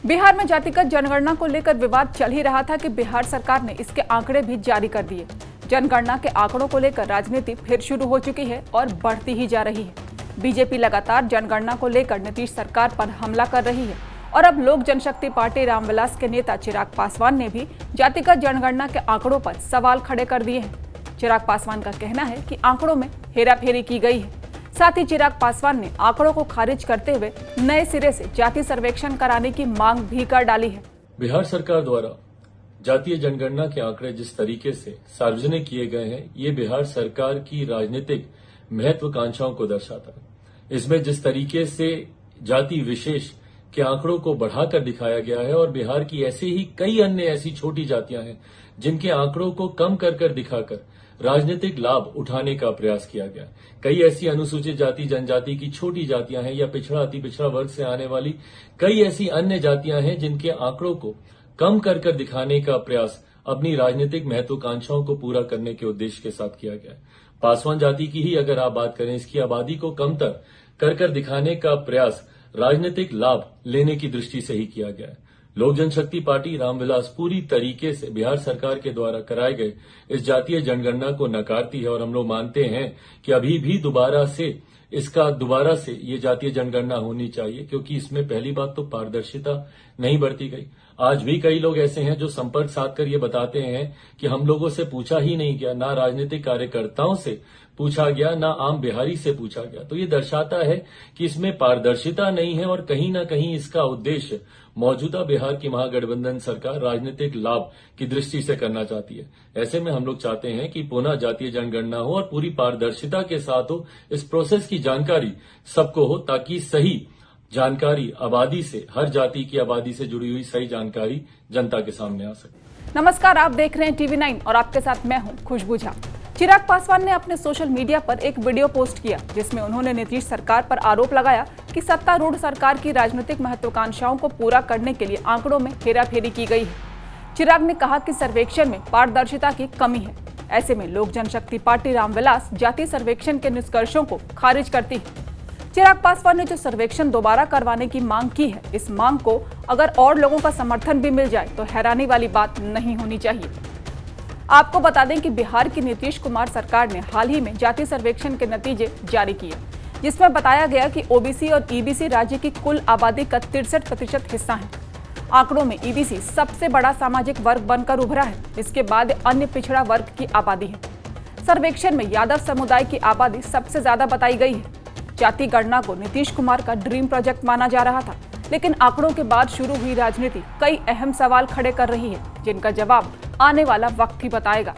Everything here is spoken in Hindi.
बिहार में जातिगत जनगणना को लेकर विवाद चल ही रहा था कि बिहार सरकार ने इसके आंकड़े भी जारी कर दिए। जनगणना के आंकड़ों को लेकर राजनीति फिर शुरू हो चुकी है और बढ़ती ही जा रही है। बीजेपी लगातार जनगणना को लेकर नीतीश सरकार पर हमला कर रही है और अब लोक जनशक्ति पार्टी रामविलास के नेता चिराग पासवान ने भी जातिगत जनगणना के आंकड़ों पर सवाल खड़े कर दिए हैं। चिराग पासवान का कहना है कि आंकड़ों में हेराफेरी की गई है। साथ ही चिराग पासवान ने आंकड़ों को खारिज करते हुए नए सिरे से जाति सर्वेक्षण कराने की मांग भी कर डाली है। बिहार सरकार द्वारा जातीय जनगणना के आंकड़े जिस तरीके से सार्वजनिक किए गए हैं, ये बिहार सरकार की राजनीतिक महत्वाकांक्षाओं को दर्शाता है। इसमें जिस तरीके से जाति विशेष के आंकड़ों को बढ़ाकर दिखाया गया है और बिहार की ऐसे ही कई अन्य ऐसी छोटी जातियां हैं जिनके आंकड़ों को कम कर दिखाकर राजनीतिक लाभ उठाने का प्रयास किया गया। कई ऐसी अनुसूचित जाति जनजाति की छोटी जातियां हैं या पिछड़ा अति पिछड़ा वर्ग से आने वाली कई ऐसी अन्य जातियां हैं जिनके आंकड़ों को कम कर दिखाने का प्रयास अपनी राजनीतिक महत्वाकांक्षाओं को पूरा करने के उद्देश्य के साथ किया गया। पासवान जाति की ही अगर आप बात करें, इसकी आबादी को कमतर कर दिखाने का प्रयास राजनीतिक लाभ लेने की दृष्टि से ही किया गया है। लोक जनशक्ति पार्टी रामविलास पूरी तरीके से बिहार सरकार के द्वारा कराए गए इस जातीय जनगणना को नकारती है और हम लोग मानते हैं कि अभी भी दोबारा से ये जातीय जनगणना होनी चाहिए, क्योंकि इसमें पहली बात तो पारदर्शिता नहीं बरती गई। आज भी कई लोग ऐसे हैं जो संपर्क साध कर ये बताते हैं कि हम लोगों से पूछा ही नहीं गया, ना राजनीतिक कार्यकर्ताओं से पूछा गया, ना आम बिहारी से पूछा गया। तो ये दर्शाता है कि इसमें पारदर्शिता नहीं है और कहीं ना कहीं इसका उद्देश्य मौजूदा बिहार की महागठबंधन सरकार राजनीतिक लाभ की दृष्टि से करना चाहती है। ऐसे में हम लोग चाहते हैं कि पुनः जातीय जनगणना हो और पूरी पारदर्शिता के साथ हो। इस प्रोसेस की जानकारी सबको हो ताकि सही जानकारी आबादी से, हर जाति की आबादी से जुड़ी हुई सही जानकारी जनता के सामने आ सके। नमस्कार, आप देख रहे हैं TV9 और आपके साथ मैं हूं खुशबू झा। चिराग पासवान ने अपने सोशल मीडिया पर एक वीडियो पोस्ट किया जिसमें उन्होंने नीतीश सरकार पर आरोप लगाया कि सत्तारूढ़ सरकार की राजनीतिक महत्वाकांक्षाओं को पूरा करने के लिए आंकड़ों में हेराफेरी की गई है। चिराग ने कहा कि सर्वेक्षण में पारदर्शिता की कमी है। ऐसे में लोक जनशक्ति पार्टी रामविलास जाति सर्वेक्षण के निष्कर्षों को खारिज करती है। चिराग पासवान ने जो सर्वेक्षण दोबारा करवाने की मांग की है, इस मांग को अगर और लोगों का समर्थन भी मिल जाए तो हैरानी वाली बात नहीं होनी चाहिए। आपको बता दें कि बिहार की नीतीश कुमार सरकार ने हाल ही में जाति सर्वेक्षण के नतीजे जारी किए, जिसमें बताया गया कि ओबीसी और ईबीसी राज्य की कुल आबादी का 63% हिस्सा है। आंकड़ों में ईबीसी सबसे बड़ा सामाजिक वर्ग बनकर उभरा है। इसके बाद अन्य पिछड़ा वर्ग की आबादी है। सर्वेक्षण में यादव समुदाय की आबादी सबसे ज्यादा बताई गई है। जाति गणना को नीतीश कुमार का ड्रीम प्रोजेक्ट माना जा रहा था, लेकिन आंकड़ों के बाद शुरू हुई राजनीति कई अहम सवाल खड़े कर रही है, जिनका जवाब आने वाला वक्त ही बताएगा।